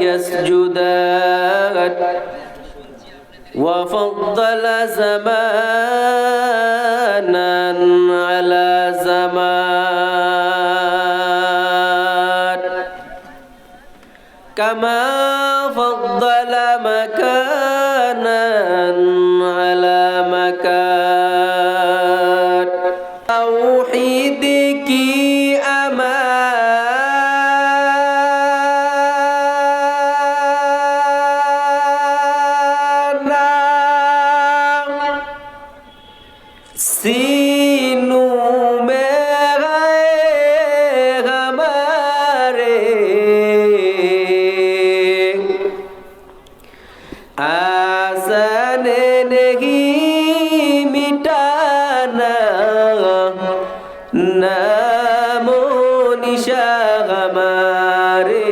يسجدان وفضل زمانا على زمان كما فضل مكانا على مكان توحيد की अमाना सीनों में गए हमारे आसान नहीं मिटाना नामो निशा हमारे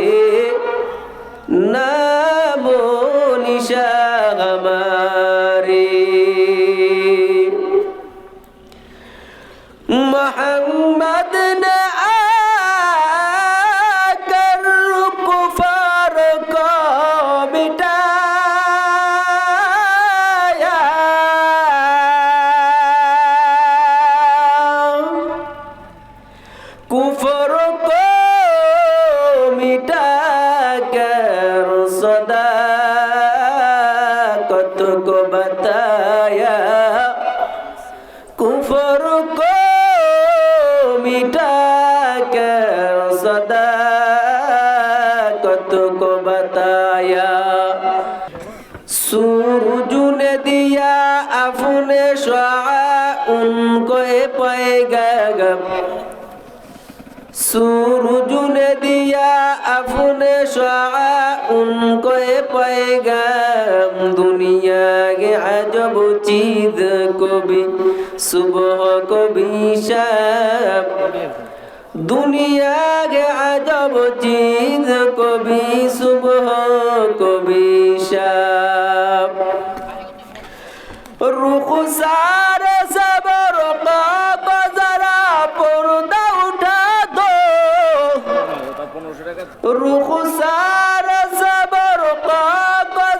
नामो निशा हमारे मोहम्मद ने आकर कुफर को मिटाया कुफर को मिटाकर सदाकत को बताया कुफर को मिटाकर सदाकत को बताया सूरज ने दिया अपने शुआ उनको पैगाम सूरज ने दिया अपने शुआ उनको पैगाम दुनिया के अजब चीज को भी सुबह को भी शाम दुनिया के अजब चीज को भी सुबह को भी शाम रुखसार सबर का जरा पर्दा उठा दो रुखसार सबर का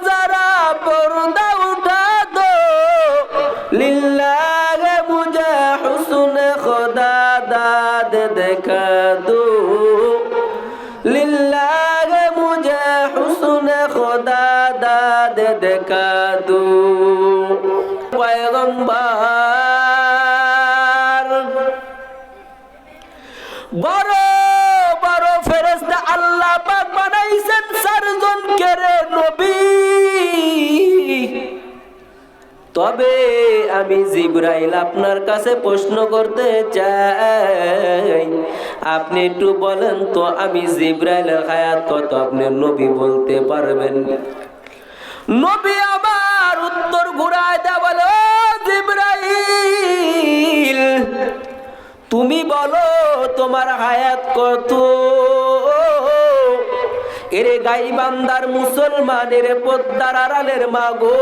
जरा पर्दा उठा दो लिल्लाह मुझे हुस्न खुदा दाद दिखा दो लिल्लाह मुझे हुस्न खुदा दाद दिखा दो पैगंबर বড় বড় ফেরেশতা আল্লাহ পাক বানাইছেন চারজন করে নবী তবে আমি জিবরাইল আপনার কাছে প্রশ্ন করতে চাই আপনি একটু বলেন তো আমি জিবরাইলের হায়াত কত আপনি নবী বলতে পারবেন নবী আমার উত্তর ঘুরায় দেয়া বলো জিবরাইল তুমি বলো তোমার হায়াত কত এরে গাই বান্দার মুসলমানের পদ্মার আড়ালের মাগো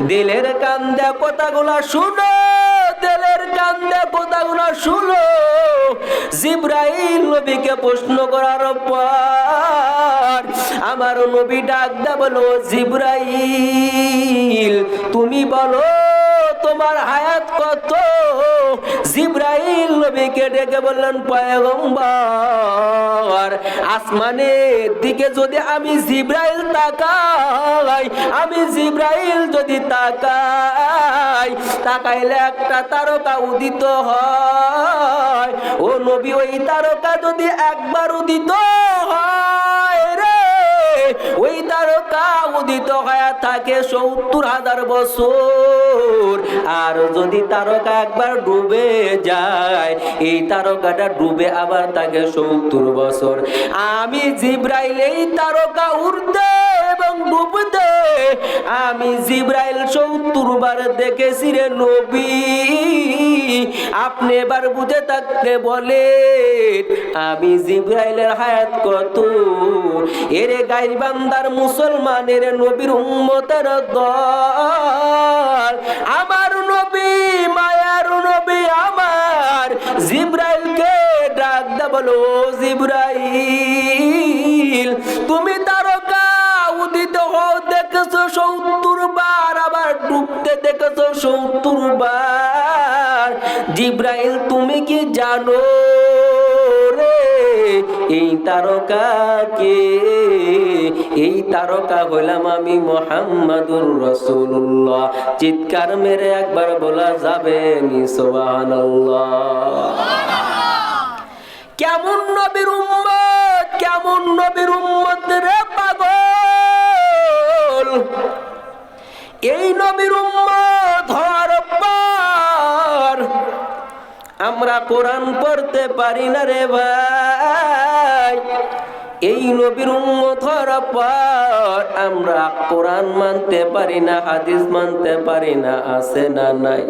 দিলের কান্দে কথাগুলা শুনো দিলের কান্দে কথাগুলা শুনো জিবরাইল নবীকে প্রশ্ন করার পর আমার নবী ডাক দে বলো জিবরাইল তুমি বলো তোমার হায়াত কত জিবরাইল নবীকে ডেকে বললেন পয়গম্বর আসমানের দিকে যদি আমি জিবরাইল তাকাই আমি জিবরাইল যদি তাকাই তাকাইলে একটা তারকা উদিত হয় ও নবী ওই তারকা যদি একবার উদিত হয় রে ওই তারকা উদিত হয়ে থাকে ৭০,০০০ বছর আর যদি তারকা একবার ডুবে যায় এই তারকাটা ডুবে আবার থাকে ৭০ বছর আমি জিবরাইল এই তারকা উড়তে এবং ডুবতে আমি জিবরাইল ৭০ বার দেখেছি রে নবী আপনি এবার বুঝে থাকতে বলেন আমি জিবরাইলের হায়াত কত এরে গাইবান্দার মুসলমানের নবীর উম্মতের দল আমার নবী মায়ার নবী আমার জিবরাইলকে ডাক দে বলো জিবরাইল তুমি তার 70 বার, জিব্রাইল তুমি কি জানো রে এই তারকা কে? এই তারকা হলাম আমি মুহাম্মাদুর রাসূলুল্লাহ। চিৎকার মেরে একবার বলা যাবে নি সুবহানাল্লাহ? কেমন নবীর উম্মত, কেমন নবীর উম্মত রে পাগল! এই নবীর উম্মত হওয়ার পর আমরা কোরআন পড়তে পারি না রে ভাই। এই নবীর উম্মত হওয়ার পর আমরা কোরআন মানতে পারি না, হাদিস মানতে পারি না। আছে না নাই?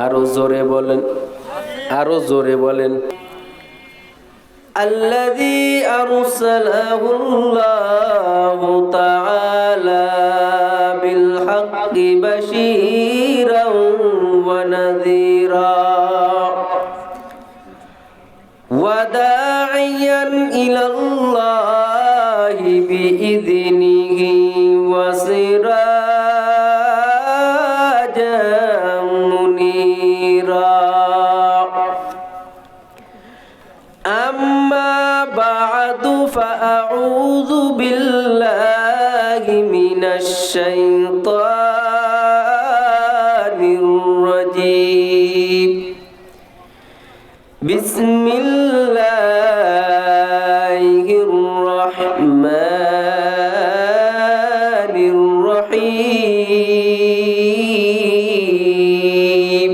আরো জোরে বলেন, আরো জোরে বলেন। الذي أرسله الله تعالى بالحق بشيرا ونذيرا وداعيا إلى الله بإذنه وسراجا منيرا أما بعد فأعوذ بالله من الشيطان الرجيم بسم الله الرحمن الرحيم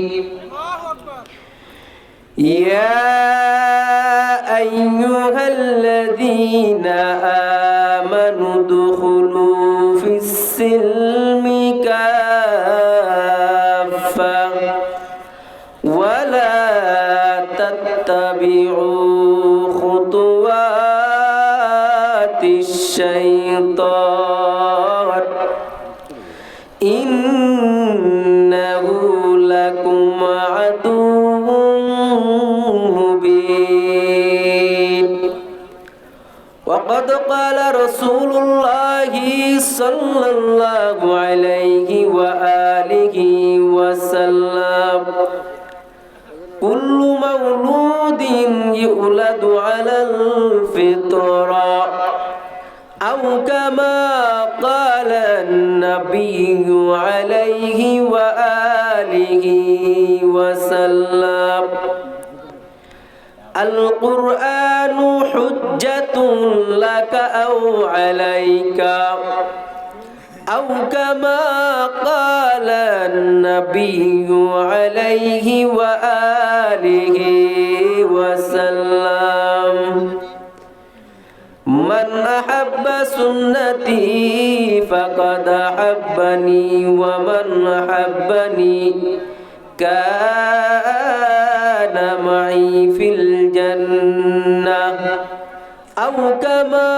يا أيها الذين آمنوا ادخلوا في السلم كافة ولا تتبعوا خطوات الشيطان إنه لكم عدو مبين وقد قال رسول الله صلى الله عليه وآله وسلم كل مولود يولد على الفطرة أو كما قال النبي عليه وآله وسلم القرآن حجة لك أو عليك أو كما قال النبي عليه وآله وسلم من أحب سنتي فقد أحبني ومن أحبني كان معي في الجنة أو كما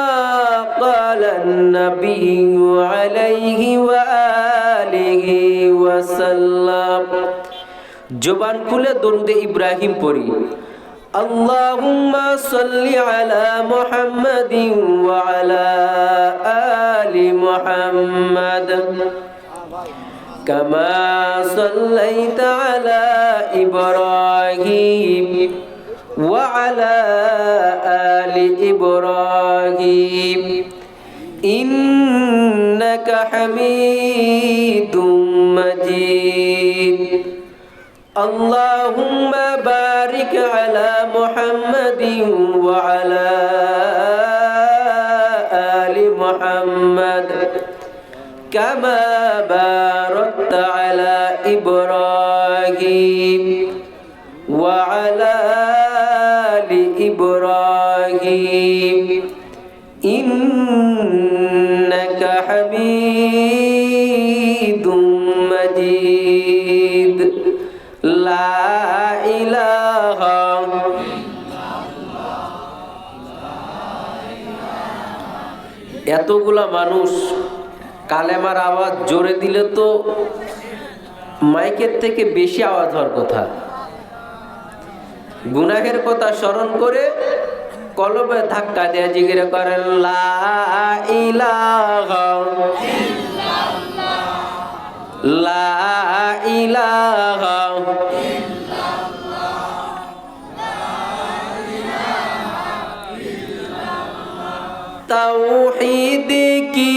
قال النبي عليه وآله وسلم জবান খুলে দরুদ ইব্রাহিম পড়ি اللهم صل على محمد وعلى آل محمد كما صليت على إبراهيم وعلى آل إبراهيم إنك حميد مجيد اللهم بارك على محمد وعلى آل محمد كما باركت على إبراهيم وعلى آل إبراهيم إنك حميد مجيد لا إله এতগুলা মানুষ কালেমার আওয়াজ জোরে দিলে তো মাইকের থেকে বেশি আওয়াজ হওয়ার কথা। গুনাহের কথা স্মরণ করে কলবে ধাক্কা দিয়ে জিকির করেন লা ইলাহা লা ইলাহা তাওহীদ কি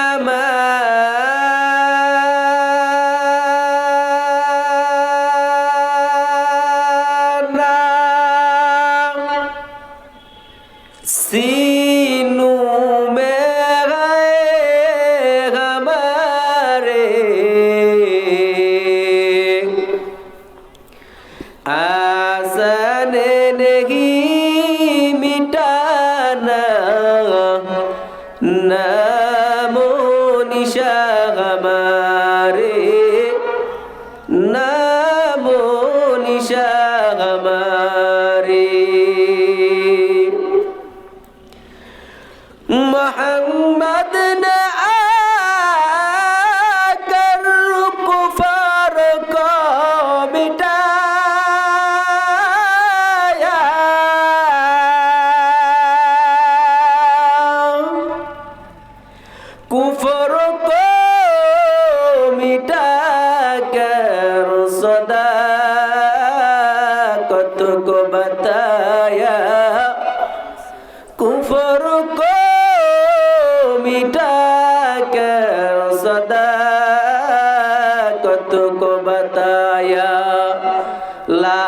আমানা सीनू में गए हमारे आसन नहीं मिटाना नामो निशा हमारे नामो निशा हमारे मोहम्मद ने आकर कुफर को मिटाया कुफर को मिटाकर सदाकत को बताया कुफर को मिटाकर सदाकत को बताया ला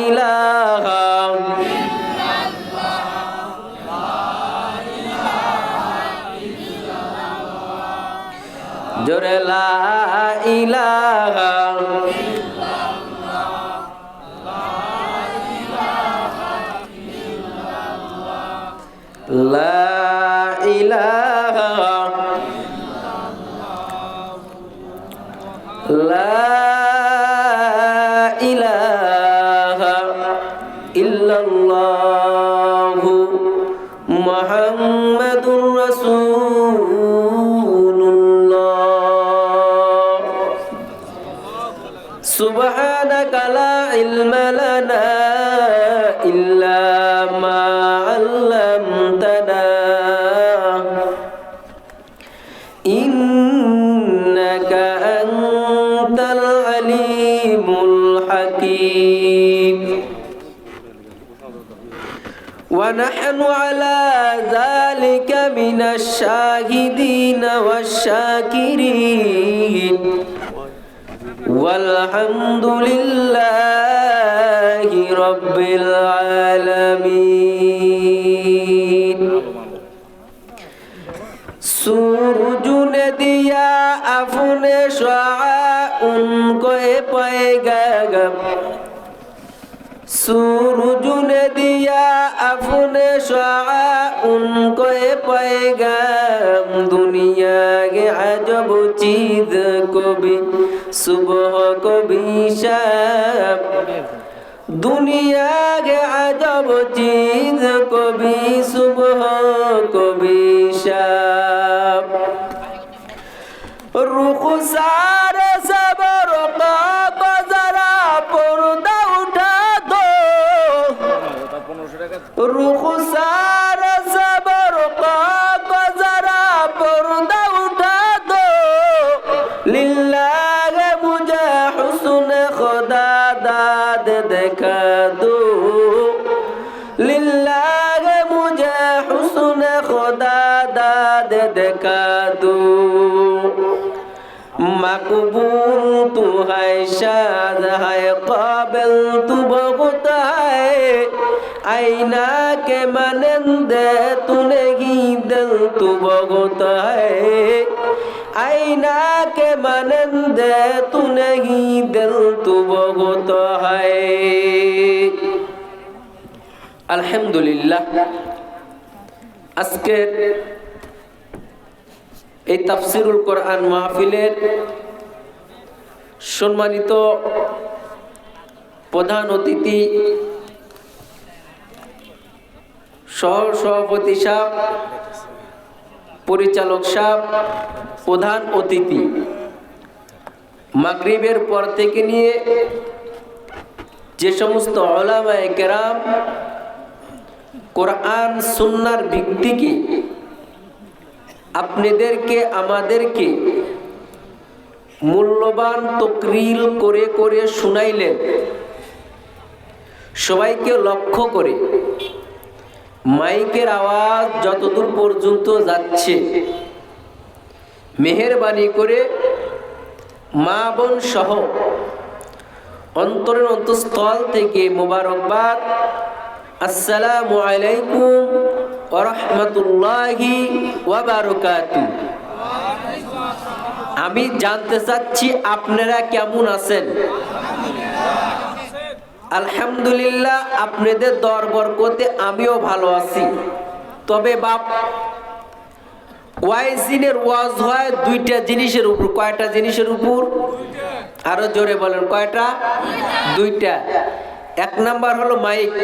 इलाहा जोरे ला इलाहा ला इलाहा ला इलाहा इल्लल्लाहु मुहम्मदुर रसूलुल्लाह सुब्हानक ला इल्म लना इल्ला मा अल्लमतना इन्नका अंतल अलीमुल हकीम ونحن على ذلك من الشاهدين والشاكرين والحمد لله رب العالمين सूरज ने दिया अपने शुआ उनको पाएगा सूरज ने दिया अपने शुआ उनको पाएगा दुनिया के अजब चीज को भी सुबह को भी शाम दुनिया के अजब चीज को भी सुबह को भी शाम रुखसार सबर का जरा पर्दा उठा दो रुखसार सबर का जरा पर्दा उठा दो लिल्लाह मुझे हुस्न खुदा दाद दिखा दो लिल्लाह मुझे हुस्न खुदा दाद दिखा दो मकबूल तू है शाद है काबिल तू बहुत है आईना के मनंदे तू नहीं दिल तू बहुत है आईना के मनंदे तू नहीं दिल तू बहुत है अल्हम्दुलिल्लाह আজকের এই তাফসিরুল কোরআন মাহফিলের সম্মানিত প্রধান অতিথি সহ সভাপতি সাহেব পরিচালক সাহেব প্রধান অতিথি মাগরিবের পর থেকে নিয়ে যে সমস্ত উলামায়ে কেরাম কোরআন সুন্নাহর ভিত্তিকে আপনাদেরকে আমাদেরকে মূল্যবান তাকরীর করে করে শুনাইলেন সবাইকে লক্ষ্য করে। মাইকের আওয়াজ যতদূর পর্যন্ত যাচ্ছে মেহেরবানি করে মা বোন সহ অন্তরের অন্তঃস্থল থেকে মোবারকবাদ, আসসালামু আলাইকুম ওয়া রাহমাতুল্লাহি ওয়া বারাকাতুহু। আমি জানতে চাচ্ছি আপনারা কেমন আছেন? আলহামদুলিল্লাহ, আপনাদের দর বরকতে আমিও ভালো আছি। তবে বাপ, ওয়াইজিনের ওয়াজ হয় দুইটা জিনিসের উপর। কয়টা জিনিসের উপর? আরো জোরে বলেন, কয়টা? দুইটা। এক নাম্বার হলো মাইক,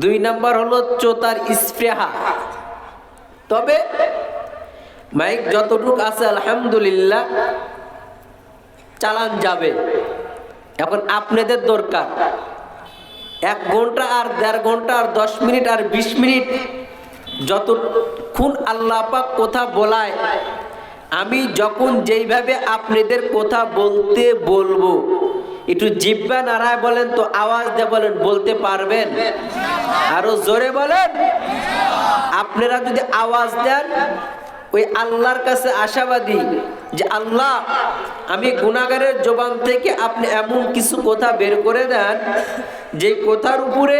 দুই নাম্বার হলো চোতার স্প্রেহা। তবে মাইক যতটুক আছে আলহামদুলিল্লাহ চালান যাবে। এখন আপনাদের দরকার 1 ঘন্টা আর 1.5 ঘন্টা আর 10 মিনিট আর 20 মিনিট যতক্ষণ আল্লাহ পাক কথা বলায়, আমি যখন যেইভাবে আপনাদের কথা বলতে বলবো, একটু জিহ্বা নাড়ায় বলেন তো, আওয়াজ দিয়ে বলেন, বলতে পারবেন? আরো জোরে বলেন। আপনারা যদি আওয়াজ দেন, ওই আল্লাহর কাছে আশাবাদী যে আল্লাহ, আমি গুনাহগারের জবান থেকে আপনি এমন কিছু কথা বের করে দেন যে কথার উপরে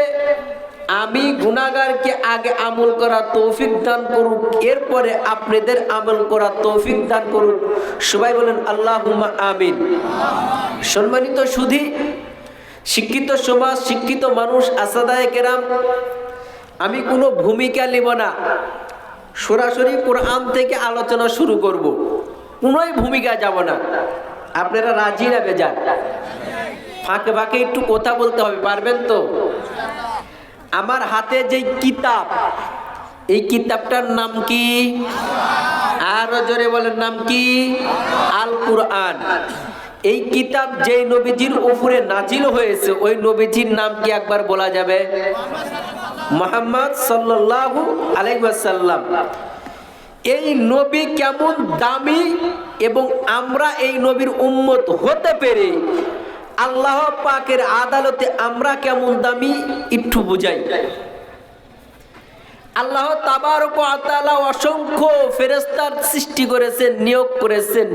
আমি গুনাহগারকে আগে আমল করার তৌফিক দান করুক, এরপরে আপনাদের আমল করার তৌফিক দান করুক। সবাই বলেন আল্লাহুম্মা আমিন। সম্মানিত সুধী, শিক্ষিত সমাজ, শিক্ষিত মানুষ, আসাদায়ে কেরাম, আমি কোনো ভূমিকা নেব না, সরাসরি কোরআন থেকে আলোচনা শুরু করব, কোনোই ভূমিকা যাব না। আপনারা রাজি না বেজান? ফাঁকে ফাঁকে একটু কথা বলতে হবে, পারবেন তো? আমার হাতে যে কিতাব, এই কিতাবটার নাম কি? আরো জোরে বলেন, নাম কি? আল কুরআন। এই কিতাব যেই নবীজির উপরে নাজিল হয়েছে, ওই নবীজির নাম কি একবার বলা যাবে? মুহাম্মদ সাল্লাল্লাহু আলাইহি ওয়াসাল্লাম। এই নবী কেমন দামি এবং আমরা এই নবীর উম্মত হতে পেরে আল্লাহ পাকের আদালতে আমরা কেমন দামি একটু বুঝাই। আল্লাহ তাবারক ওয়া তাআলা অসংখ্য ফেরেশতার সৃষ্টি করেছেন, নিয়োগ করেছেন।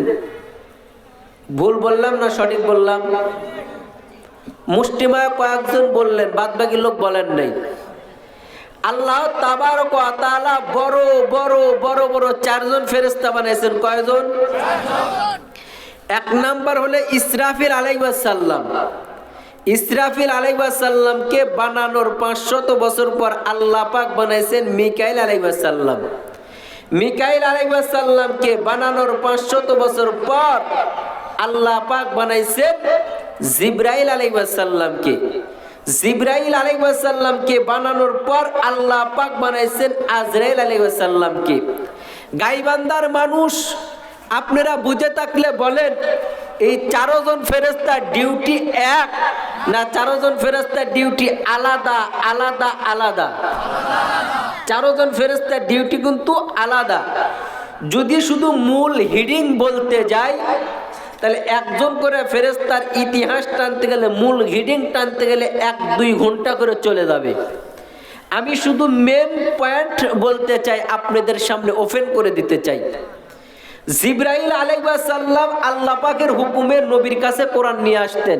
ভুল বললাম না সঠিক বললাম? মুষ্টিমেয় কয়েকজন বললেন, বাদ বাকি লোক বলেন নাই। আল্লাহ তাবারক ওয়া তাআলা বড় বড় বড় বড় 4 জন ফেরেশতা বানাইছেন। কয়জন? 1 নাম্বার হলে ইসরাফিল আলাইহিস সালাম। ইসরাফিল আলাইহিস সালামকে বানানোর 500 বছর পর আল্লাহ পাক বানাইছেন মিকাইল আলাইহিস সালাম। মিকাইল আলাইহিস সালামকে বানানোর 500 বছর পর আল্লাহ পাক বানাইছেন জিবরাইল আলাইহিস সালামকে। জিবরাইল আলাইহিস সালামকে বানানোর পর আল্লাহ পাক বানাইছেন আজরাইল আলাইহিস সালামকে। গাইবান্দার মানুষ আপনারা বুঝে থাকলে বলেন, এই 4 জন ফেরেশতার ডিউটি এক না 4 জন ফেরেশতার ডিউটি আলাদা আলাদা আলাদা? 4 জন ফেরেশতার ডিউটি কিন্তু আলাদা। যদি শুধু মূল হিডিং বলতে যাই, তাহলে 1 জন করে ফেরেশতার ইতিহাস টানতে গেলে, মূল হিডিং টানতে গেলে 1-2 ঘন্টা করে চলে যাবে। আমি শুধু মেন পয়েন্ট বলতে চাই, আপনাদের সামনে ওপেন করে দিতে চাই। জিবরাইল আলাইহিস সালাম আল্লাহ পাকের হুকুমে নবীর কাছে কোরআন নিয়ে আসতেন।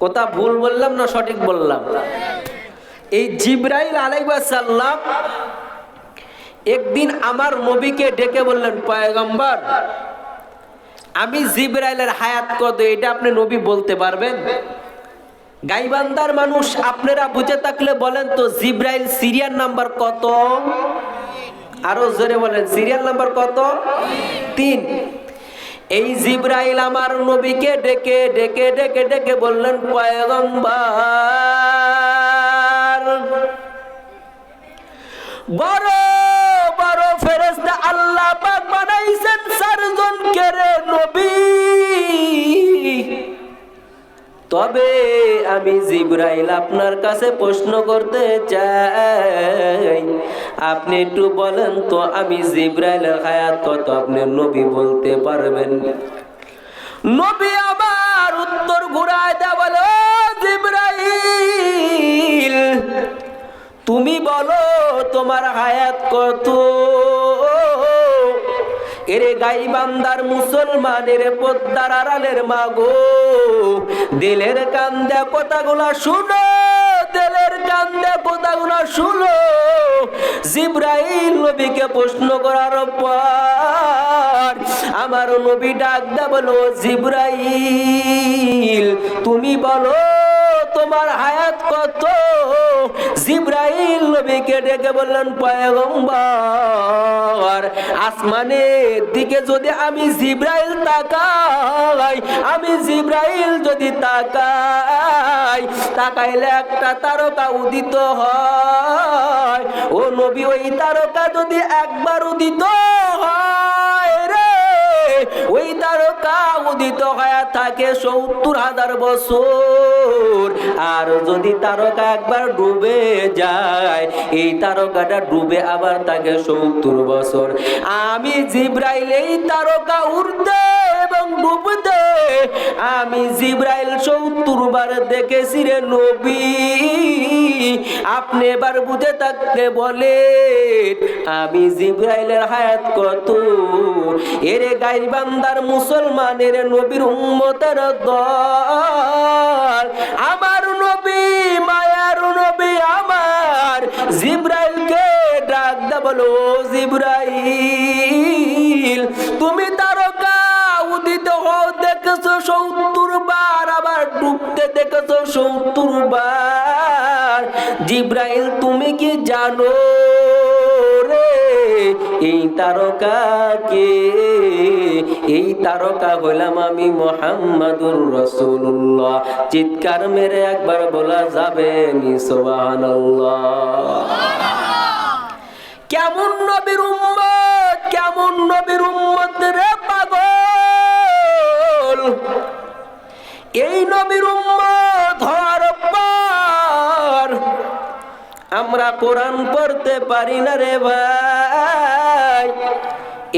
কথা ভুল বললাম না সঠিক বললাম? এই জিবরাইল আলাইহিস সালাম একদিন আমার নবীকে ডেকে বললেন, পয়গম্বর, আমি জিবরাইলের হায়াত কত, এটা আপনি নবী বলতে পারবেন? গাইবান্দার মানুষ আপনারা বুঝে থাকলে বলেন তো, জিবরাইল সিরিয়াল নাম্বার কত? আরো জোরে বলেন, সিরিয়াল নাম্বার কত? 3। এই জিবরাইল আমার নবীকে ডেকে ডেকে ডেকে ডেকে বললেন, পয়গম্বর, বড় বড় ফেরেশতা আল্লাহ পাক বানাইছেন 4 জনকে রে নবী। তবে আমি জিবরাইল আপনার কাছে প্রশ্ন করতে চাই, আপনি একটু বলেন তো, আমি জিবরাইলের হায়াত কত আপনি নবী বলতে পারবেন? নবী আমার উত্তর ঘুরায় দেয়া বলো, জিবরাইল তুমি বলো তোমার হায়াত কত? এরে গাইবান্দার মুসলমানের পদ্মার আড়ালের মাগো, দিলের কান্দে কথাগুলা শুনো, দিলের কান্দে কথাগুলা শুনো। জিবরাইল নবীকে প্রশ্ন করার পর আমার নবী ডাক দেয়া বলো, জিবরাইল তুমি বলো তোমার হায়াত কত? জিবরাইল নবীকে ডেকে বললেন, পয়গম্বর আসমানের দিকে যদি আমি জিবরাইল তাকাই, আমি জিবরাইল যদি তাকাই, তাকাইলে একটা তারকা উদিত হয়। ও নবী ওই তারকা যদি একবার উদিত হয় রে, ওই তারকা উদিত হয়ে থাকে ৭০,০০০ বছর। আর যদি তারকা একবার ডুবে যায়, এই তারকাটা ডুবে আবার থাকে ৭০ বছর। আমি জিবরাইল এই তারকা উঠতে এবং ডুবতে আমি জিবরাইল ৭০ বার দেখেছি রে নবী। আপনি এবার বুঝে থাকতে বলে আমি জিবরাইলের হায়াত কত? এরে গাইবান্দার মুসলমানের নবীর উম্মতের দল, আমার নবী মায়ার নবী আমার জিবরাইলকে ডাক দা বলো, জিবরাইল তুমি তারকা উদিত হও দেখেছো ৭০ বার, আবার ডুবতে দেখেছো ৭০ বার। জিবরাইল তুমি কি জানো রে এই তারকা কে? এই তারকা হইলাম আমি মুহাম্মাদুর রাসূলুল্লাহ। চিৎকার মেরে একবার বলা যাবে নি সুবহানাল্লাহ। কেমন নবীর উম্মত, কেমন নবীর উম্মত রে পাগল। এই নবীর উম্মত হওয়ার পর আমরা কোরআন পড়তে পারি না রে ভাই।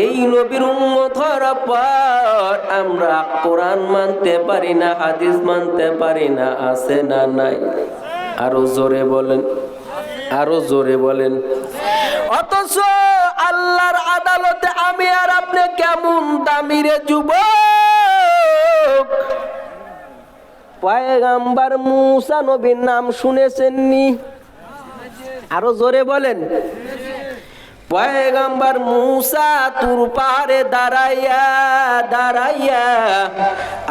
এই নবীর উম্মত হওয়ার পর আমরা কোরআন মানতে পারি না, হাদিস মানতে পারি না, আছে না নাই? আরো জোরে বলেন, আরো জোরে বলেন। অথচ আল্লাহর আদালতে আমি আর আপনি কেমন দামি রে যুবক। পয়গম্বর মুসা নবীর নাম শুনেছেননি? আরো জোরে বলেন। পয়গম্বর মুসা তুর পাহাড়ে দাঁড়াইয়া দাঁড়াইয়া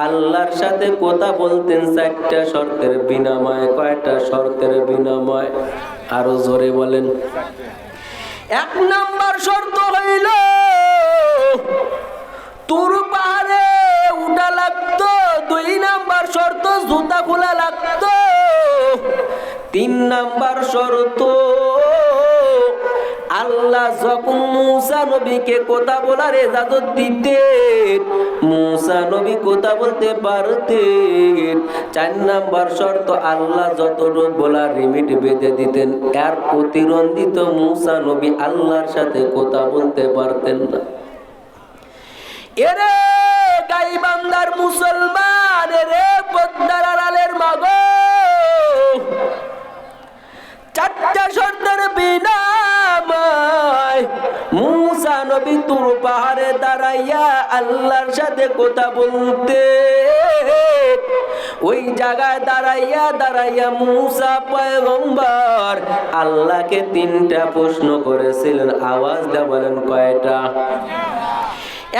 আল্লাহর সাথে কথা বলতেন ৪টা শর্তের বিনিময়ে। কয়টা শর্তের বিনিময়ে? আরো জোরে বলেন। ১ নাম্বার শর্ত হইল তুর পাহাড়ে উঠা লাগতো। ২ নাম্বার শর্ত জুতা খোলা লাগতো। ৩ নাম্বার শর্ত আল্লাহ যখন মুসা নবীকে কথা বলার ইজাজত দিতেন, মুসা নবী কথা বলতে পারতেন। ৪ নাম্বার শর্ত আল্লাহ যতটুকু বলার লিমিট বেঁধে দিতেন, এর প্রতিদ্বন্দ্বিত মুসা নবী আল্লাহর সাথে কথা বলতে পারতেন না। এরে গাইবান্দার মুসলমান, রে পদ্মার আড়ালের মাগো, ৪টা শর্তের বিনিময়ে মুসা নবী তুর পাহাড়ে দাঁড়াইয়া আল্লাহর সাথে কথা বলতে। ওই জায়গায় দাঁড়াইয়া দাঁড়াইয়া মুসা পয়গম্বর আল্লাহকে ৩টা প্রশ্ন করেছিলেন। আওয়াজ দিয়ে বলেন কয়টা?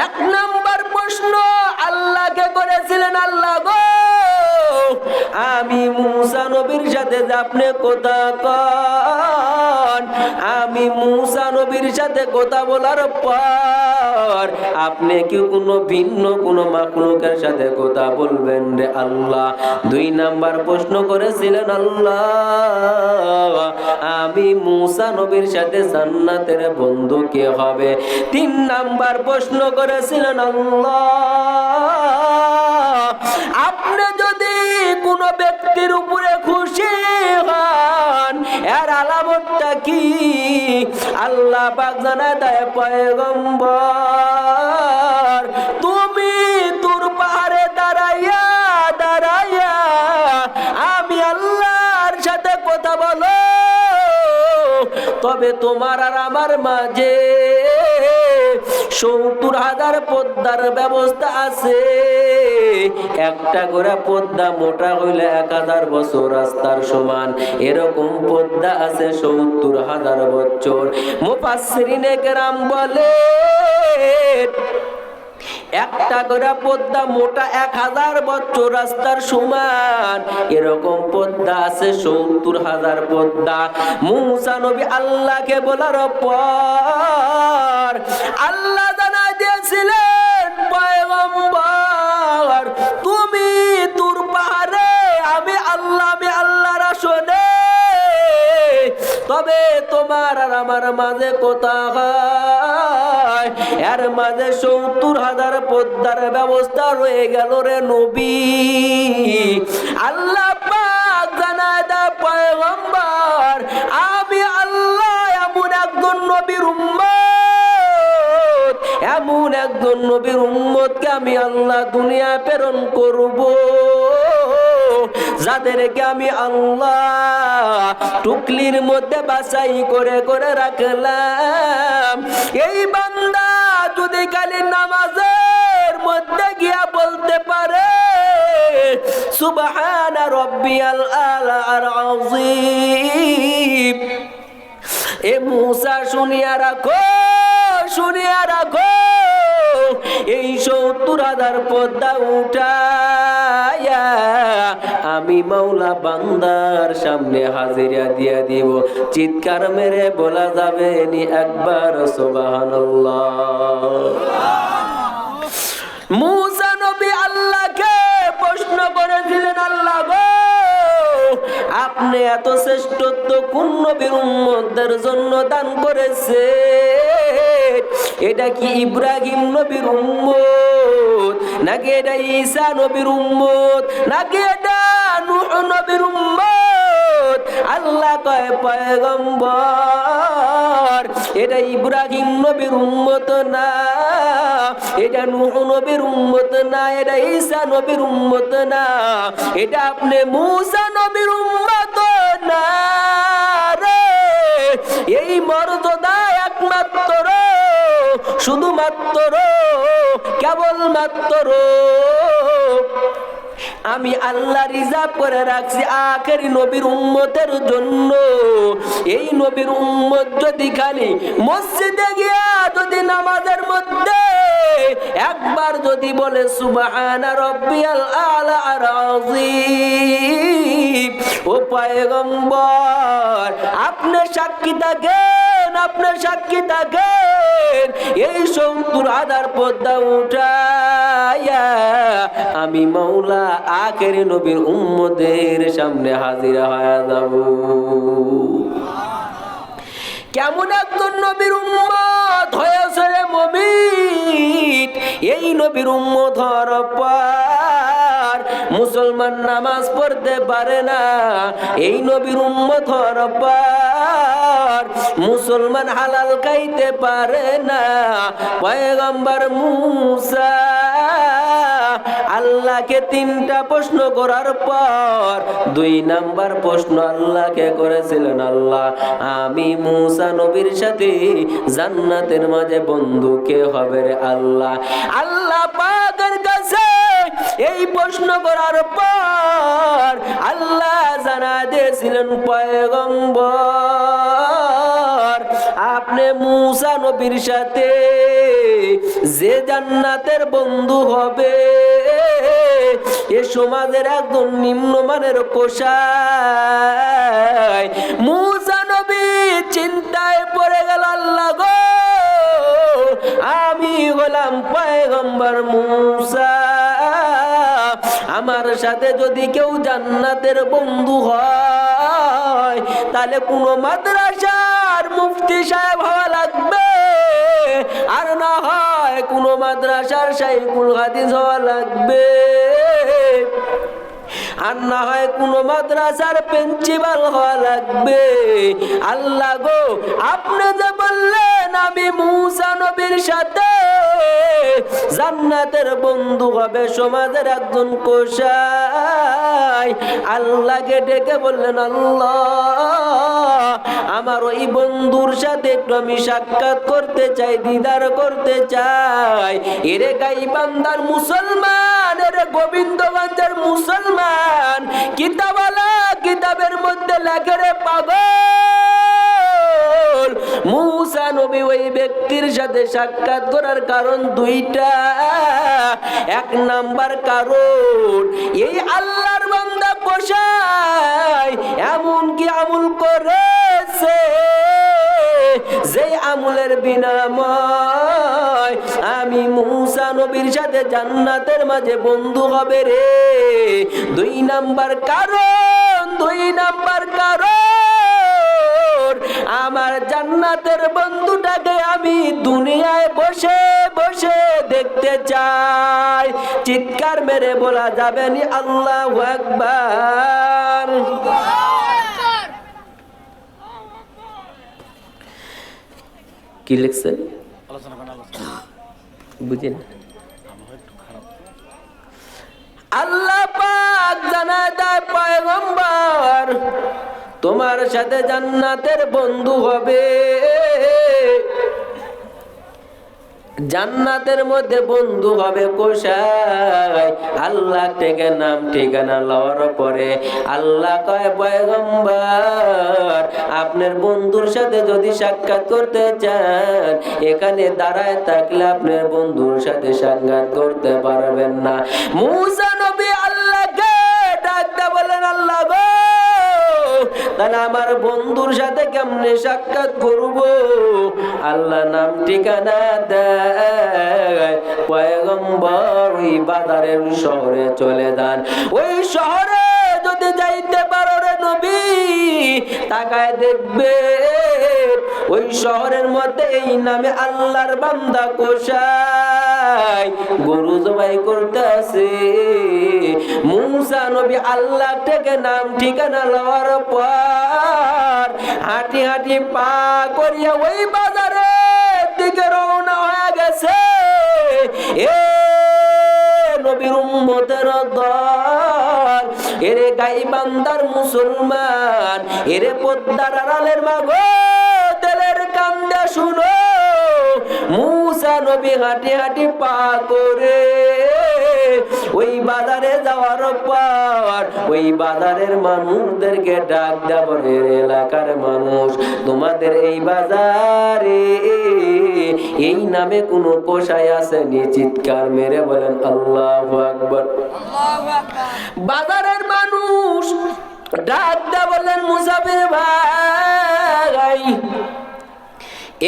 ১ নাম্বার প্রশ্ন আল্লাহকে করেছিলেন, আল্লাহ গো আমি মুসা নবীর সাথে আপনি কথা কন। আমি মুসা নবীর সাথে কথা বলার পর আপনি কি কোনো ভিন্ন কোনো মাখলুকের সাথে কথা বলবেন রে আল্লাহ? ২ নাম্বার প্রশ্ন করেছিলেন, আল্লাহ আমি মুসা নবীর সাথে জান্নাতের বন্ধু কে হবে? ৩ নাম্বার প্রশ্ন করেছিলেন, আল্লাহ আপনি যদি কোন ব্যক্তির উপরে খুশি হন এর আলামতটা কি? আল্লাহ পাক জানায় দেয়, পয়গম্বর তুমি তুর পাহাড়ে তবে তোমার আর আমার মাঝে 70,000 পদ্মার ব্যবস্থা আছে। একটা করে পদ্মা মোটা হইলে 1000 বছর রাস্তার সমান, এরকম পদ্মা আছে 70,000 বছর। মুফাসসিরিনে কেরাম বলে একটা করে পদ্মা মোটা 1000 বছর রাস্তার সমান, এরকম পদ্মা আছে 70,000 পদ্মা। মুসা নবী আল্লাহকে বলার পর আল্লাহ জানাই দিয়েছিলেন, পয়গম্বর তুমি তুর পাহাড়ে, আমি আল্লাহর আসনে, তবে তোমার আর আমার মাঝে কোথায় এর মাঝে 70,000 পদ্মার ব্যবস্থা রয়ে গেল রে নবী। আল্লাহ পাক জানায় দেয়, পয়গম্বর আমি আল্লাহ এমন একজন নবীর উম্মত, এমন একজন নবীর উম্মতকে আমি আল্লাহ দুনিয়ায় প্রেরণ করব, যাদেরকে আমি আল্লাহ টুকলির মধ্যে বাছাই করে করে রাখলাম। এই বান্দা যদি খালি নামাজের মধ্যে গিয়া বলতে পারে সুবহানা রাব্বিয়াল আলার আযীম, এ মুসা শুনিয়া রাখো, শুনিয়া রাখো, এই 70,000 পদ্মা উঠায়া আমি মাওলা বান্দার সামনে হাজিরা দিয়া দিব। চিৎকার মেরে বলা যাবে নি একবার সুবহানাল্লাহ। মুসা নবী আল্লাহকে প্রশ্ন করেছিলেন, আল্লাহ গো আপনি এত শ্রেষ্ঠত্ব কোন নবীর উম্মতদের জন্য দান করেছে? এটা কি ইব্রাহিম নবীর উম্মত, নাকি এটা ঈসা নবীর উম্মত, নাকি এটা নূহ নবীর উম্মত? আল্লাহ কয়, পয়গম্বর এটা ইব্রাহিম নবীর উম্মত না, এটা নূহ নবীর উম্মত না, এটা ঈসা নবীর উম্মত না, এটা আপনি মুসা নবীর উম্মত না রে। এই মর্যাদা একমাত্র শুধুমাত্র কেবলমাত্র আমি আল্লাহ রিজার্ভ করে রাখছি আখেরি নবীর উম্মতের জন্য। এই নবীর উম্মত যদি খালি মসজিদে গিয়া যদি নামাজের মধ্যে একবার যদি বলে সুবহানা রাব্বিয়াল আলার আযীম, ও পয়গম্বর আপনি সাক্ষী থাকেন, আপনি সাক্ষী থাকেন, এই 70,000 পদ্মা উঠায়া আমি মাওলা আখেরি নবীর উম্মতের সামনে হাজিরা হয়ে যাব। কেমন একজন নবীর উম্মত হয়েছে রে মুমিন, এই নবীর উম্মত হওয়ার পর মুসলমান নামাজ পড়তে পারে না, এই নবীর উম্মত হওয়ার পর মুসলমান হালাল খাইতে পারে না। পয়গম্বর মুসা আল্লাহকে 3টা প্রশ্ন করার পর 2 নাম্বার প্রশ্ন আল্লাহকে করেছিলেন, আল্লাহ আমি মুসা নবীর সাথে জান্নাতের মাঝে বন্ধু কে হবে রে আল্লাহ? আল্লাহ পাকের কাছে এই প্রশ্ন করার পর আল্লাহ জানা দিয়েছিলেন, পয়গম্বর আপনি মুসা নবীর সাথে যে জান্নাতের বন্ধু হবে এ সমাজের একদম নিম্নমানের কোষায়। মুসা নবী চিন্তায় পড়ে গেল, আল্লাহ গো আমি হলাম পয়গম্বর মুসা, আমার সাথে যদি কেউ জান্নাতের বন্ধু হয় তাহলে কোনো মাদ্রাসার মুফতি সাহেব হওয়া লাগবে, আর না হয় কোনো মাদ্রাসার শাইখুল হাদিস হওয়া লাগবে, আর না হয় কোনো মাদ্রাসার প্রিন্সিপাল হওয়া লাগবে। আল্লাহ গো আপনি যে বললেন আমি মুসা নবীর সাথে জান্নাতের বন্ধু হবে সমাজের একজন কসাই। আল্লাহকে ডেকে বললেন, আল্লাহ আমার ওই বন্ধুর সাথে একটু আমি সাক্ষাৎ করতে চাই, দিদার করতে চাই। এরে গাইবান্ধার মুসলমান, এরে গোবিন্দগঞ্জের মুসলমান, কিতাবালা কিতাবের মধ্যে লেখে রে পাগল, মুসা নবী ওই ব্যক্তির সাথে সাক্ষাৎ করার কারণ দুইটা। এক নাম্বার কারণ, এই আল্লাহর বান্দা কসাই এমন কি আমল করেছে যে আমলের বিনিময় আমি মুসা নবীর সাথে জান্নাতের মাঝে বন্ধু হবে রে। দুই নাম্বার কারণ, আমার জান্নাতের বন্ধুটাকে আমি দুনিয়ায় বসে বসে দেখতে চাই। চিৎকার মেরে বলা যাবে নি আল্লাহু আকবার। কি লিখছে বুঝেন? আল্লাহ পাক জানায় দেয় পয়গম্বর তোমার সাথে জান্নাতের বন্ধু হবে। জান্নাতের মধ্যে বন্ধু হবে কসাই। আল্লাহ থেকে নাম ঠিকানা লওয়ার পরে আল্লাহ কয়, পয়গম্বর আপনার বন্ধুর সাথে যদি সাক্ষাৎ করতে চান, এখানে দাঁড়ায় থাকলে আপনার বন্ধুর সাথে সাক্ষাৎ করতে পারবেন না। মুসা নবী আল্লাহকে ডাকতে বলেন, আল্লাহ গো তাহলে আমার বন্ধুর সাথে কেমনে সাক্ষাৎ করব? আল্লাহ নাম ঠিকানা দেয়, পয়গম্বর ওই বাজারের শহরে চলে যান। ওই শহরে যদি যাইতে পারো রে নবী, তাকায় দেখবে ওই শহরের মধ্যে এই নামে আল্লাহর বান্দা কসাই গরু জবাই করতে আছে। মুসা নবী আল্লাহ থেকে নাম ঠিকানা লওয়ার পর হাঁটি হাঁটি পা করিয়া ওই বাজারের দিকে রওনা হয়ে গেছে। এ নবীর উম্মতের দল, এরে গাইবান্ধার মুসলমান, এরে পদ্মার আড়ালের মাগো তেলের কান্দা শুনো। মুসা নবী হাঁটি হাঁটি পা করে ওই বাজারে যাওয়ার পর ওই বাজারের মানুষদেরকে ডাক দেব, এলাকার মানুষ তোমাদের এই বাজারে এই নামে কোন কসাই আসেনি? চিৎকার মেরে বলেন আল্লাহু আকবার। বাজারের মানুষ ডাক দেব, বলেন মুসাফির ভাই,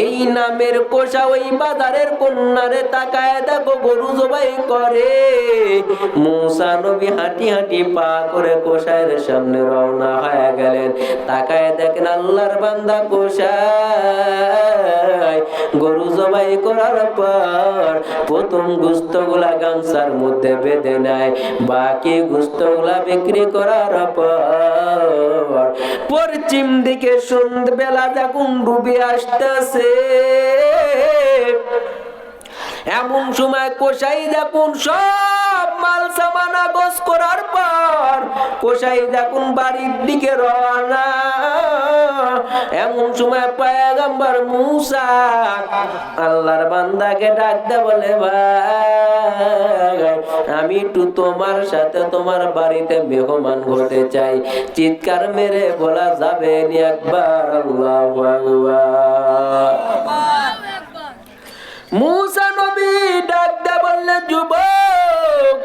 এই নামের কোষা ওই বাজারের কন্যারে তাকায় দেখো গরু জবাই করে। মুসা নবী হাঁটি হাঁটি পা করে কোষায়ের সামনে রওনা হয়ে গেলেন। তাকায় দেখেন আল্লাহর বান্দা কোষায় গরু জবাই করার পর প্রথম গোশতগুলা গামছার মধ্যে বেঁধে নেয়, বাকি গোশতগুলা বিক্রি করার পর পশ্চিম দিকে সন্ধ্যেবেলা যখন ডুবে আসতেছে, এমন সময় কসাই যখন সব মাল সামানা গোছ করার পর কসাই যখন বাড়ির দিকে রওনা, এমন সময় পয়গম্বর মুসা আল্লাহর বান্দাকে ডাকতে বলে, ভাই আমি একটু তোমার সাথে তোমার বাড়িতে মেহমান হতে চাই। চিৎকার মেরে বলা যাবে নি একবার আল্লাহু আকবার। মুসা নবী ডাকতে বললেন, যুবক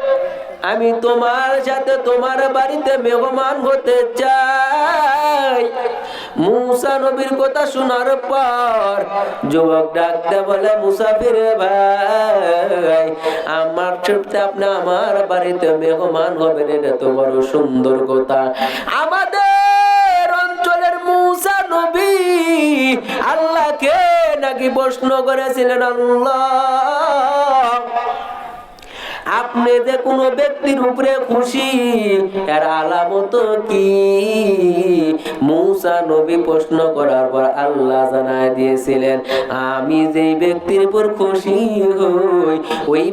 আমি তোমার সাথে তোমার বাড়িতে মেহমান হতে চাই। মুসা নবীর কথা শোনার পর যুবক ডাকতে বলে, মুসাফির ভাই আমার সাথে আপনি আমার বাড়িতে মেহমান হবেন, এটা তো বড় সুন্দর কথা। আমাদের অঞ্চলের মুসা নবী আল্লাহকে নাকি প্রশ্ন করেছিলেন, আল্লাহ আপনি যে কোনো ব্যক্তির উপরে খুশি এর আলামত কি? মূসা নবী প্রশ্ন করার পর আল্লাহ জানায় দিয়েছিলেন, আমি যেই ব্যক্তির উপর খুশি হই ওই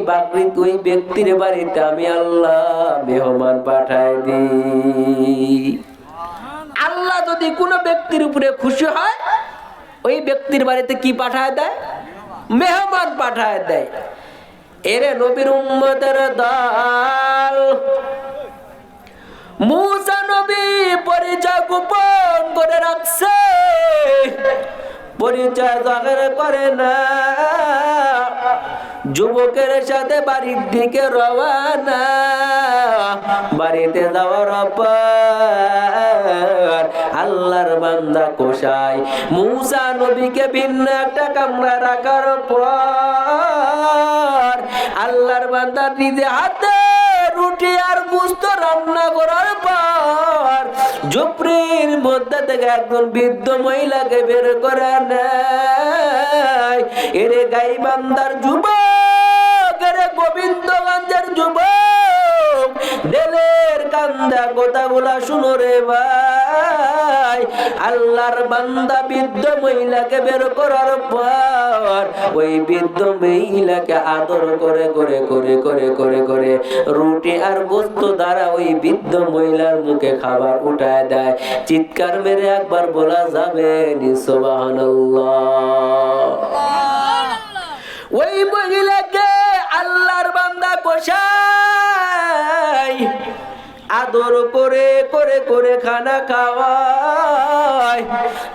ব্যক্তির বাড়িতে আমি আল্লাহ মেহমান পাঠায় দিই। আল্লাহ যদি কোনো ব্যক্তির উপরে খুশি হয় ওই ব্যক্তির বাড়িতে কি পাঠায় দেয়? মেহমান পাঠায় দেয়। এরে নবীর উম্মতের দল, মূসা নবী পরিচয় গোপন করে রাখছে, পরিচয় জাহির করে না। যুবকের সাথে বাড়ির দিকে রওনা, বাড়িতে যাওয়ার পর আল্লাহর বান্দা কোষায় মূসা নবীকে ভিন্ন একটা কামরা রাখার পর আল্লাহর বান্দা নিজে হাতে রুটি আর গোশত রান্না করার পর ঝুপড়ির মধ্যে থেকে একজন বৃদ্ধ মহিলাকে বের করে নেয়। এরে গাইবান্ধার যুবক, এরে গোবিন্দগঞ্জের যুবক, দিলের কান্দা কথাগুলা শুনো রে ভাই। আল্লাহর বান্দা বৃদ্ধ মহিলাকে বের করার পর ওই বৃদ্ধ মহিলাকে আদর করে করে করে করে করে করে রুটি আর গোশত দ্বারা ওই বৃদ্ধ মহিলার মুখে খাবার উঠায় দেয়। চিৎকার মেরে একবার বলা যাবে সুবহানাল্লাহ। ওই মহিলাকে আল্লাহর বান্দা কষায় আদর করে করে করে খানা খাওয়ায়।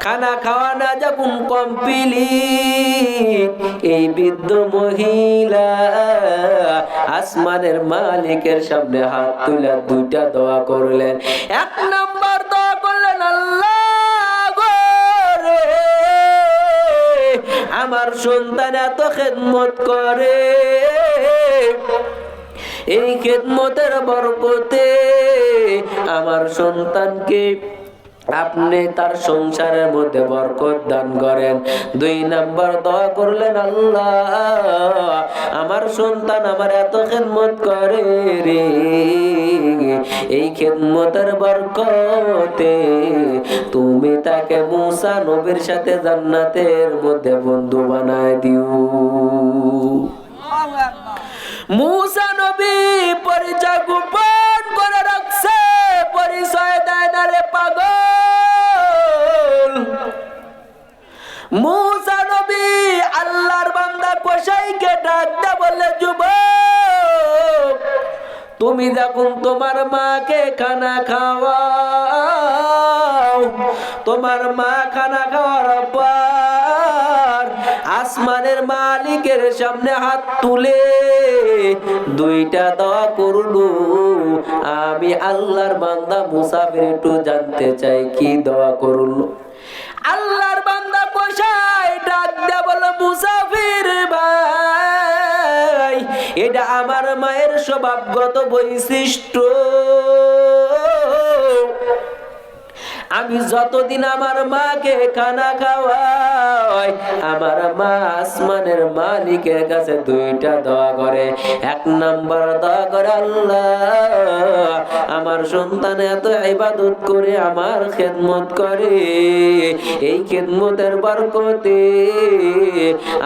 খানা খাওয়ানা যখন কমপ্লিট, এই বৃদ্ধ মহিলা আসমানের মালিকের সামনে হাত তুলে দুইটা দোয়া করলেন। এক নম্বর দোয়া করলেন, আল্লাহ গো রে, আমার সন্তান এত খেদমত করে, এই খেদমতের বরকতে আমার সন্তানকে আপনি তার সংসারের মধ্যে বরকত দান করেন। দুই নাম্বার দোয়া করলেন, আল্লাহ আমার সন্তান আমার এত খেদমত করে রে, এই খেদমতের বরকতে তুমি তাকে মূসা নবীর সাথে জান্নাতের মধ্যে বন্ধু বানায় দিও। মূসা নবী পরিচয় গোপন করে রাখছে, পরিচয় দেয় না রে পাগল। মূসা নবী আল্লাহর বান্দা কসাইকে ডাক দে বলে, যুবক তুমি যখন তোমার মাকে খানা খাওয়াও, তোমার মা খানা খাওয়ার পর আসমানের মালিকের সামনে হাত তুলে দুইটা দোয়া করলো। আমি আল্লাহর বান্দা মুসাফির একটু জানতে চাই কি দোয়া করলো। আল্লাহর বান্দা কসাই ডাক দে বলো, মুসাফির ভাই এটা আমার মায়ের স্বভাবগত বৈশিষ্ট্য। আমি যতদিন আমার মাকে খানা খাওয়াই, আমার মা আসমানের মালিকের কাছে দুইটা দোয়া করে। এক নাম্বার দোয়া করে, আল্লাহ আমার সন্তান এত ইবাদত করে, আমার খেদমত করে, এই খেদমতের বরকতে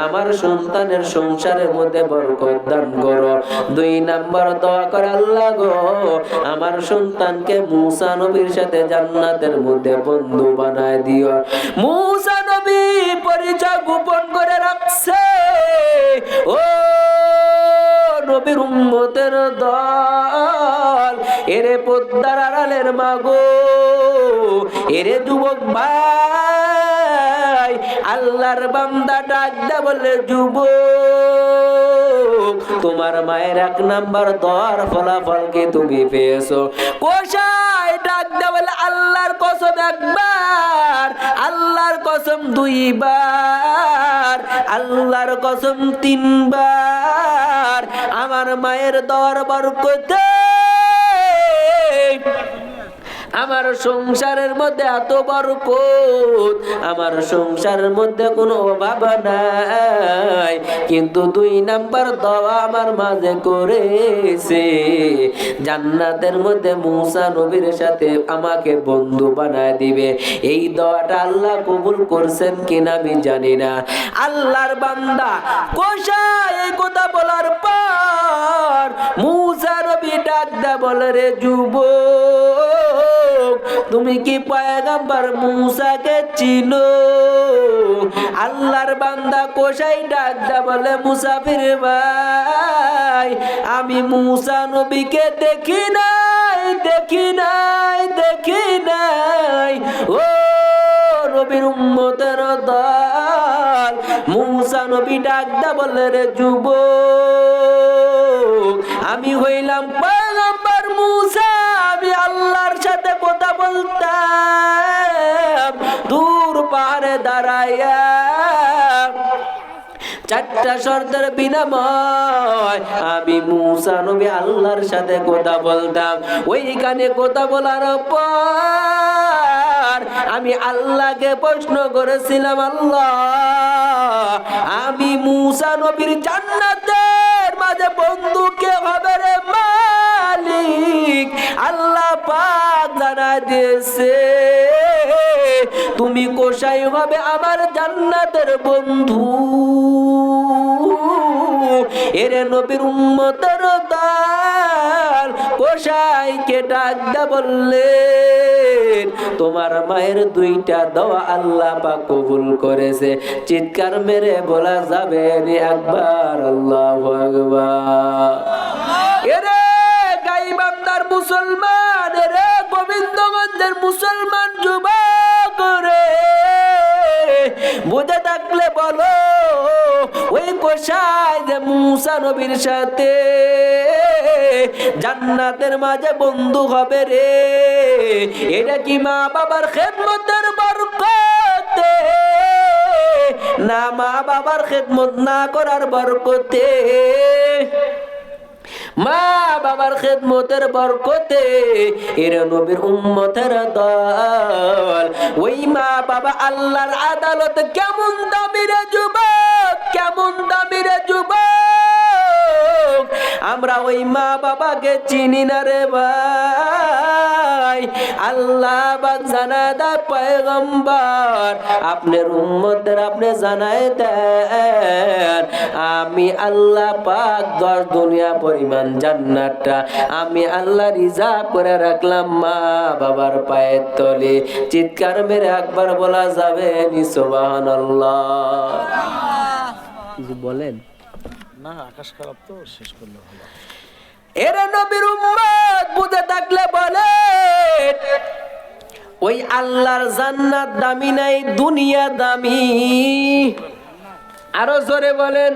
আমার সন্তানের সংসারের মধ্যে বরকত দান করো। দুই নাম্বার দোয়া করে, আল্লাহ গো আমার সন্তানকে মূসা নবীর সাথে জান্নাতের মধ্যে বন্ধু বানায় দিও। মূসা নবী পরিচয় গোপন করে রাখছে। ও নবীর উম্মতের দল, এরে পদ্মার আড়ালের মাগো, এরে যুবক ভাই, আল্লাহর বান্দা ডাক দে বলে, যুবক তোমার মায়ের এক নাম্বার দোয়ার ফলাফল কি তুমি পেয়েছো? কোষায় ডাক দে বলে, আল্লাহর কসম একবার, আল্লাহর কসম দুইবার, আল্লাহর কসম তিনবার, আমার মায়ের দোয়ার বরকতে আমার সংসারের মধ্যে এত বরকত, আমার সংসারের মধ্যে কোনো অভাব নাই, কিন্তু 2 নাম্বার দোয়া আমার মাঝে করেছে, জান্নাতের মধ্যে মুসা নবীর সাথে আমাকে বন্ধু বানায় দিবে। এই দোয়াটা আল্লাহ কবুল করছেন কিনা আমি জানি না। আল্লাহর বান্দা কোষায় এই কথা বলার পর মুসা নবী ডাক দা বলে, রে যুবক, তুমি কি পয়গম্বর মুসাকে চিনো? আল্লাহর বান্দা কোষাই ডাক দা বলে, মুসাফির ভাই, আমি মুসা নবীকে দেখি নাই, দেখি নাই, দেখি নাই। ও নবীর উম্মতের দল, মুসা নবী ডাক দা বলে, রে যুবক, আমি হইলাম পয়গম্বর মুসা, আমি আল্লাহর সাথে কথা বলতাম দূর পাহাড়ে দাঁড়াইয়া। 4টা শর্তের বিনিময় আমি মুসা নবী আল্লাহর সাথে কথা বলতাম। ওইখানে কথা বলার পর আমি আল্লাহকে প্রশ্ন করেছিলাম, আল্লাহ, আমি মুসা নবীর জান্নাতের মাঝে বন্ধু কে হবে রে মালিক? আল্লাহ পাক জানা দিয়েছে, তুমি কোষাই হবে আমার জান্নাতের বন্ধু। এরে নবীর উম্মতের দল, কোষাইকে ডাক দা বললেন, তোমার মায়ের 2টা দোয়া আল্লাহ পাক কবুল করেছে। চিৎকার মেরে বলা যাবে নি একবার আল্লাহু আকবার। এরে গাইবান্ধার মুসলমান, এরে গোবিন্দগঞ্জের মুসলমান যুবক রে, বুঝে থাকলে বলো, ওই কোষাই যে মুসা নবীর সাথে জান্নাতের মাঝে বন্ধু হবে রে, এটা কি মা বাবার খেদমতের বরকতে না মা বাবার খেদমত না করার বরকতে? মা বাবার খেদমতের বরকতে এর নবীর উম্মতের দল। ওই মা বাবা আল্লাহর আদালত কেমন দামি রে যুবক, কেমন দামি রে যুবক, আমরা ওই মা বাবাকে চিনি না রে ভাই। আল্লাহ পাক জানায় দেয়, পয়গম্বর আপনার উম্মতদের আপনি জানায় দেন, আমি আল্লাহ পাক 10 দুনিয়া পরিমাণ জান্নাতটা আমি আল্লাহ রিজার্ভ করে রাখলাম মা বাবার পায়ের তলে। চিৎকার মেরে একবার বলা যাবে নি সুবহানাল্লাহ? কিছু বলেন না, আকাশ খারাপ তো, শেষ করলে ভালো। এর নবীর উম্মত বুঝে থাকলে বলে, ওই আল্লাহর জান্নাত দামি নাই, দুনিয়া দামি। আরো জোরে বলেন,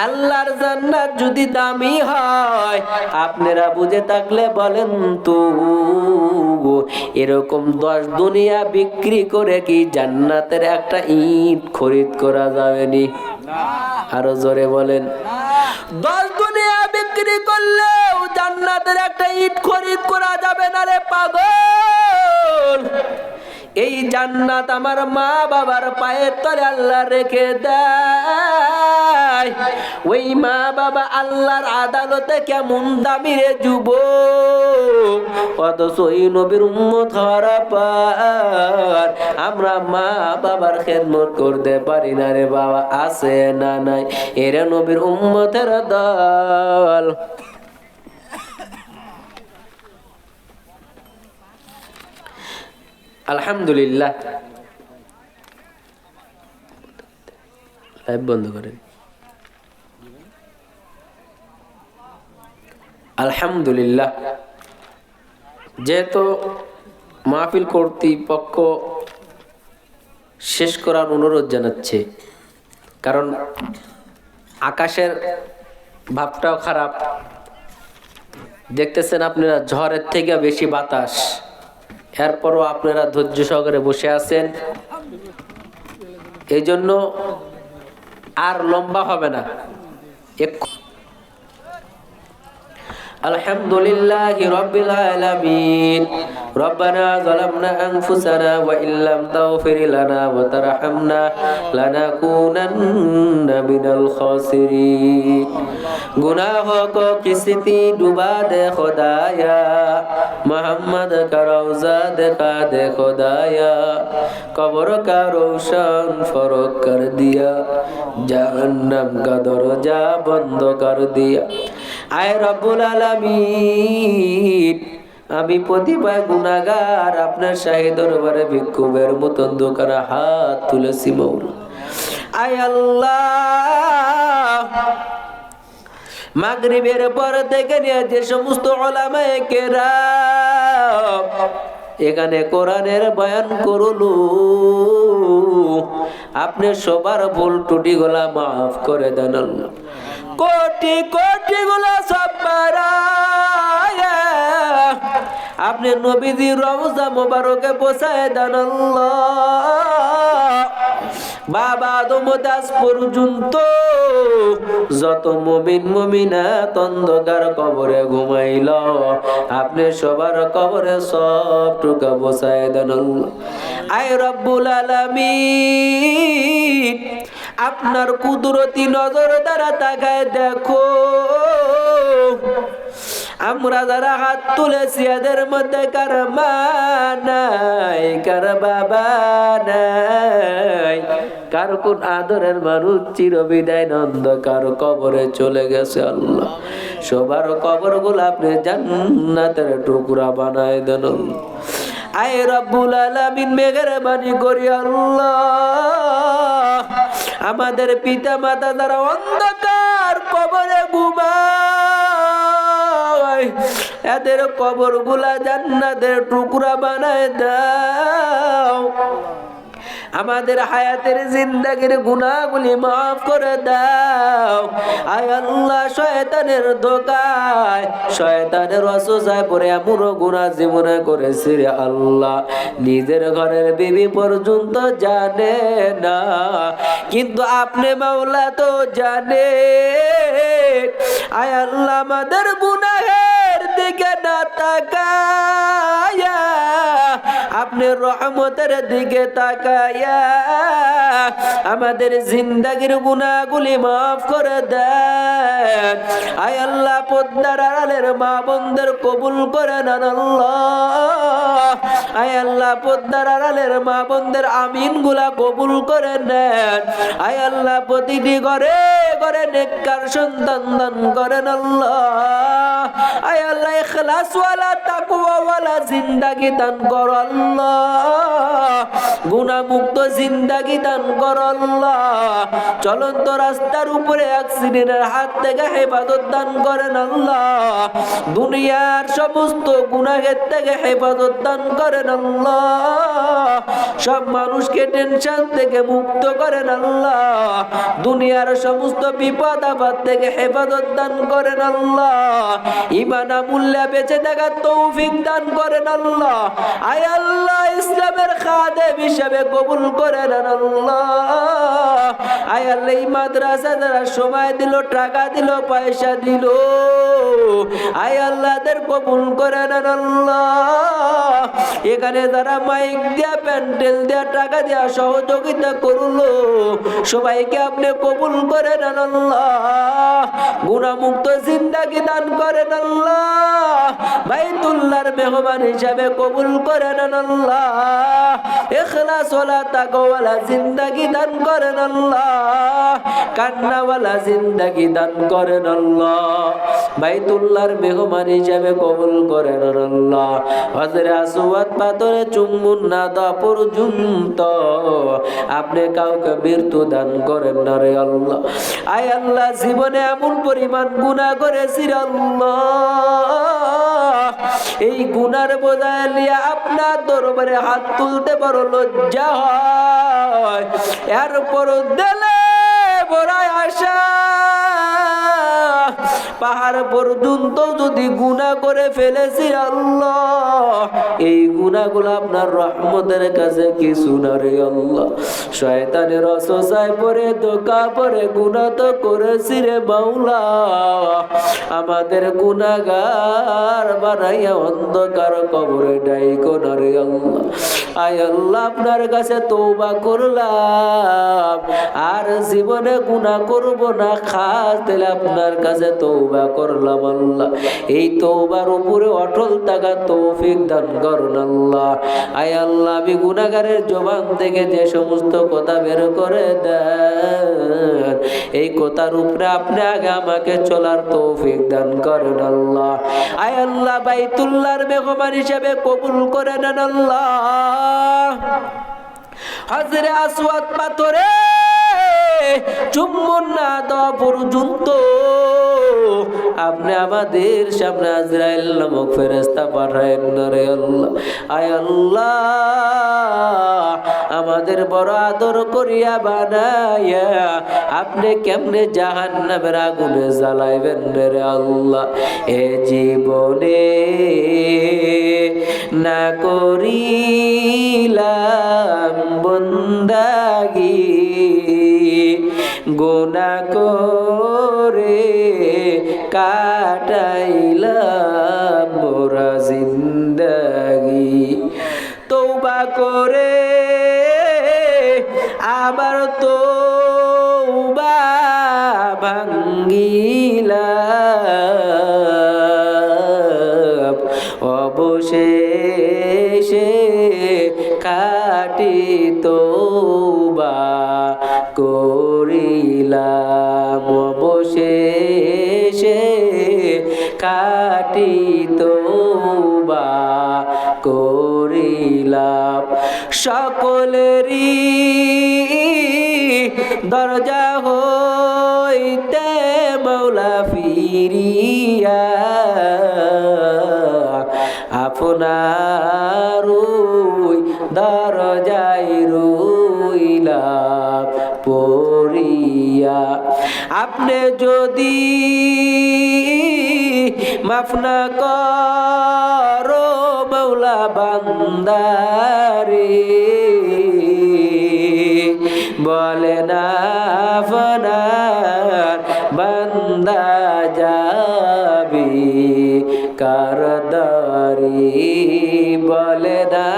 আল্লাহর জান্নাত যদি দামি হয়, আপনারা বুঝে থাকলে বলেন তো, এরকম 10 দুনিয়া বিক্রি করে কি জান্নাতের একটা ইট খরিদ করা যাবে নি? আরো জোরে বলেন, 10 দুনিয়া বিক্রি করলেও জান্নাতের একটা ইট খরিদ করা যাবে না রে পাগল। এই জান্নাত আমার মা বাবার পায়ের তলে আল্লাহ রেখে দেয়। ওই মা বাবা আল্লাহর আদালতে কেমন দামি রে যুবক, অথচ ওই নবীর উম্মত হওয়ার পর আমরা মা বাবার খেদমত করতে পারি না রে বাবা, আছে না নাই? এরা নবীর উম্মতের দল। আলহামদুলিল্লাহ, লাইভ বন্ধ করেন। আলহামদুলিল্লাহ, যেহেতু মাহফিল কর্তৃপক্ষ শেষ করার অনুরোধ জানাচ্ছে, কারণ আকাশের ভাবটাও খারাপ, দেখতেছেন আপনারা ঝড়ের থেকে বেশি বাতাস, এরপরও আপনারা ধৈর্য সহকারে বসে আছেন। এই জন্য আর লম্বা হবে না। الحمد لله رب العالمين ربنا ظلمنا أنفسنا وإن لم تغفر لنا وترحمنا لنكونن من الخاسرين गुनाहों को किस्ती डुबा दे खुदाया मोहम्मद का रोज़ा दिखा दे खुदाया कब्र का रोशन फरोग कर दिया जहन्नम का दरजा बंद कर दिया आए रब्बुल आलामीन আমি প্রতিভা গুনাহগার আপনার শাহী দরবারে ভিক্ষুকের মতন দোকানে হাত তুলেছি মাওলা আয় আল্লাহ মাগরিবের পর থেকে নিয়ে যে সমস্ত উলামায়ে কেরাম এখানে কোরআনের বয়ান করলো আপনি সবার ভুল ত্রুটিগুলা মাফ করে দেন আল্লাহ কোটি কোটি গুলা সব বাড়ায়া আপনি নবীজি রওজা মোবারকে পৌঁছায় দেন আল্লাহ বাবা আদম দাস পর্যন্ত যত মুমিন মুমিনাত অন্ধকার কবরে ঘুমাইল আপনি সবার কবরে সব টুকা বসায় দেন আয় রব্বুল আলামিন আপনার কুদরতি নজর দ্বারা তাকায় দেখো আমরা যারা হাত তুলেছি এদের মধ্যে কার মা নাই কার বাবা নাই কার কোন আদরের মানুষ চিরবিদায় অন্ধকার কবরে চলে গেছে আল্লাহ সবার কবরগুলো আপনি জান্নাতের টুকরা বানায় দেন আয় রব্বুল আলামিন মেহেরবানি করি আল্লাহ আমাদের পিতা মাতা যারা অন্ধকার কবরে ঘুমায় এদের কবরগুলা জান্নাতের টুকরা বানায় দাও আমাদের হায়াতের জিন্দেগির গুনাহগুলি মাফ করে দাও আয় আল্লাহ শয়তানের ধোঁকায় শয়তানের ওয়াসওয়াসায় পড়ে আমরা গুনাহ জীবনে করেছি রে আল্লাহ নিজের ঘরের বিবি পর্যন্ত জানে না কিন্তু আপনি মাওলা তো জানে আয় আল্লাহ আমাদের গুনাহের দিকে না তাকায়া আপনি রহমতের দিকে তাকায়া আমাদের জিন্দেগির গুনাহগুলি মাফ করে দেন আয় আল্লাহ পর্দার আড়ালের মা বোনদের কবুল করে নেন আল্লাহ আয় আল্লাহ পর্দার আড়ালের মা বোনদের আমিন গুলা কবুল করে নেন আয় আল্লাহ প্রতিটি ঘরে ঘরে নেককার সন্তান দান করেন আল্লাহ আয় আল্লাহ ইখলাস ওয়ালা তাকওয়া ওয়ালা জিন্দেগি দান কর আল্লাহ গুনাহ মুক্ত জিন্দেগি দান কর আল্লাহ চলন্ত রাস্তার উপরে অ্যাক্সিডেন্টের হাত থেকে হেফাজত দান করেন আল্লাহ দুনিয়ার সমস্ত গুনাহের থেকে হেফাজত দান করেন আল্লাহ সব মানুষকে টেনশন থেকে মুক্ত করেন আল্লাহ দুনিয়ার সমস্ত বিপদ আপদ থেকে হেফাজত দান করেন আল্লাহ ঈমান আমলে বেঁচে থাকার তৌফিক দান করেন আল্লাহ আয় আল্লাহ ইসলামের খাদেম হিসেবে কবুল করেন আল্লাহ আয় আল্লাহ এই মাদ্রাসা যারা সময় দিল টাকা দিল পয়সা দিল আয় আল্লাহ দের কবুল করেন আল্লাহ এখানে যারা মাইক দিয়া প্যান্ডেল দিয়া টাকা দিয়া সহযোগিতা করলো সবাইকে আপনি কবুল করেন আল্লাহ গুনাহমুক্ত জিন্দেগি দান করেন আল্লাহ বাইতুল্লাহর মেহমান হিসাবে কবুল করেন আল্লাহ ইখলাস ওয়ালা তাকওয়া ওয়ালা জিন্দেগি দান করেন আল্লাহ কান্না ওয়ালা জিন্দেগি দান করেন আল্লাহ বাইতুল্লাহর মেহমান হিসাবে কবুল করেন আল্লাহ হযরত আসওয়াদ পাথরে চুম্বন না দেওয়া পর্যন্ত আপনি কাউকে মৃত্যু দান করেন না রে আল্লাহ আয় আল্লাহ জীবনে এমন পরিমাণ গুনাহ করেছি আল্লাহ এই গুনার বোঝায় নিয়ে আপনার দরবারে হাত তুলতে বড় লজ্জা হয় এরপর দিলে বড় আশা পাহাড় পর্যন্ত যদি গুনাহ করে ফেলেছি আল্লাহ, এই গুনাহগুলো আপনার রহমতের কাছে কিছু না রে আল্লাহ। শয়তানের ওয়াসওয়াসায় পড়ে ধোঁকা পড়ে গুনাহ তো করেছি রে মাওলা, আমাদের গুনাহগার বানাইয়া অন্ধকার কবরে ডাইকো না রে আল্লাহ। আয় আল্লাহ, আপনার কাছে তওবা করলাম, আর জীবনে গুনাহ করব না, খাস দিলে আপনার কাছে তওবা করলাম আল্লাহ। এই তওবার উপরে অটল থাকা তৌফিক দান করুন আল্লাহ। আয় আল্লাহ, আমি গুনাহগারের জবান থেকে যে সমস্ত কথা বের করে দেন, এই কথার উপরে আপনি আগে আমাকে চলার তৌফিক দান করেন আল্লাহ। আয় আল্লাহ, বাইতুল্লাহর মেহমান হিসেবে কবুল করে নেন আল্লাহ। হাজরে আসওয়াদ পাথরে চুম্বন না দেওয়া পর্যন্ত আপনি আমাদের সামনে আজরাইল নামক ফেরেশতা পাঠায়েন না রে আল্লাহ। আয় আল্লাহ, আমাদের বড় আদর করিয়া বানাইয়া আপনি কেমনে জাহান্নামের আগুনে জ্বালাইবেন রে আল্লাহ। এ জীবনে না করিলাম বন্দাগি, গুনাহ করে কাটাইলাম মোরা জিন্দাগি। তওবা করে আবার তওবা ভাঙ্গিলাম, অবশেষে খাঁটি তওবা করিলাম, অবশেষে খাঁটি তওবা করিলাম। সকলেরই দরজা হইতে মৌলা ফিরিয়া আপনার দরজায় রইলাম পড়িয়া। আপনি যদি মাফ না করো মৌলা বান্দারে, বলে না আপনার বান্দা যাবে কার দারে, বলে না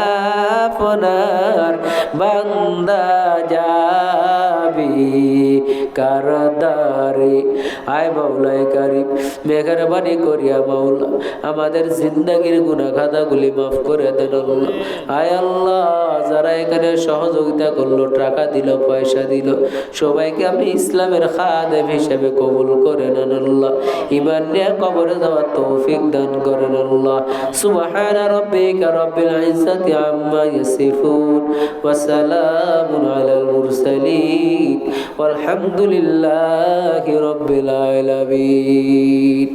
আপনার বান্দা যাবে কার দারে। আয় মাওলায়ে কারীম, মেহেরবানি করিয়া মাওলা আমাদের জিন্দেগীর গুনাহ খাতাগুলি মাফ করে দেন আল্লাহ। আয় আল্লাহ, যারা এখানে সহযোগিতা করলো, টাকা দিল, পয়সা দিল, সবাইকে আপনি ইসলামের খাদেম হিসেবে কবুল করে নেন আল্লাহ। ঈমান নিয়ে কবরে যাওয়ার তৌফিক দান করেন আল্লাহ। সুবহান রাব্বিকা রাব্বিল ইজ্জাতি আম্মা ইয়াসিফুন ওয়া সালামুন আলাল মুরসালিন ওয়ালহামদুলিল্লাহি রাব্বিল আলামিন।